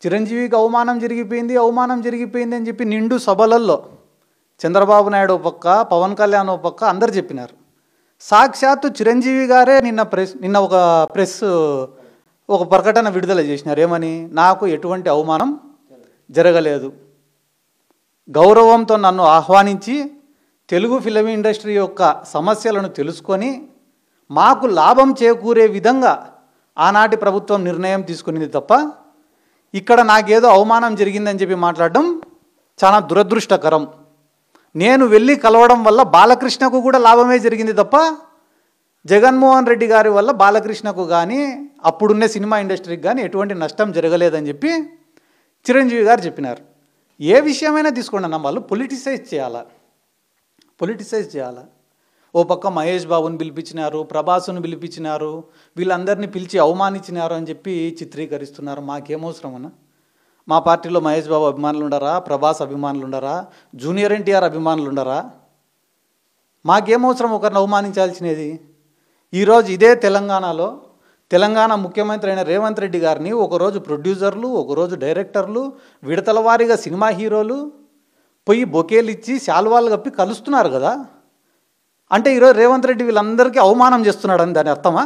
చిరంజీవికి అవమానం జరిగిపోయింది అని చెప్పి నిండు సభలల్లో చంద్రబాబు నాయుడు ఒక పక్క, పవన్ కళ్యాణ్ ఒక పక్క అందరు చెప్పినారు. సాక్షాత్తు చిరంజీవి గారే నిన్న ఒక ప్రకటన విడుదల చేసినారు. ఏమని? నాకు ఎటువంటి అవమానం జరగలేదు, గౌరవంతో నన్ను ఆహ్వానించి తెలుగు ఫిల్మ్ ఇండస్ట్రీ యొక్క సమస్యలను తెలుసుకొని మాకు లాభం చేకూరే విధంగా ఆనాటి ప్రభుత్వం నిర్ణయం తీసుకునేది తప్ప ఇక్కడ నాకేదో అవమానం జరిగిందని చెప్పి మాట్లాడడం చాలా దురదృష్టకరం. నేను వెళ్ళి కలవడం వల్ల బాలకృష్ణకు కూడా లాభమే జరిగింది తప్ప జగన్మోహన్ రెడ్డి గారి వల్ల బాలకృష్ణకు కానీ అప్పుడున్న సినిమా ఇండస్ట్రీకి కానీ ఎటువంటి నష్టం జరగలేదని చెప్పి చిరంజీవి గారు చెప్పినారు. ఏ విషయమైనా తీసుకోండి అన్న, వాళ్ళు పొలిటిసైజ్ చేయాలా. ఓ పక్క మహేష్ బాబుని పిలిపించినారు, ప్రభాస్ను పిలిపించినారు, వీళ్ళందరినీ పిలిచి అవమానించినారు అని చెప్పి చిత్రీకరిస్తున్నారు. మాకేమవసరం అన్న? మా పార్టీలో మహేష్ బాబు అభిమానులు ఉండరా? ప్రభాస్ అభిమానులు ఉండరా? జూనియర్ ఎన్టీఆర్ అభిమానులు ఉండరా? మాకేమవసరం ఒకరిని అవమానించాల్సినది? ఈరోజు ఇదే తెలంగాణ ముఖ్యమంత్రి అయిన రేవంత్ రెడ్డి గారిని ఒకరోజు ప్రొడ్యూసర్లు, ఒకరోజు డైరెక్టర్లు, విడతల వారీగా సినిమా హీరోలు పోయి బొకేలు ఇచ్చి శాల్వాలు కప్పి కలుస్తున్నారు కదా. అంటే ఈరోజు రేవంత్ రెడ్డి వీళ్ళందరికీ అవమానం చేస్తున్నాడని దాని అర్థమా?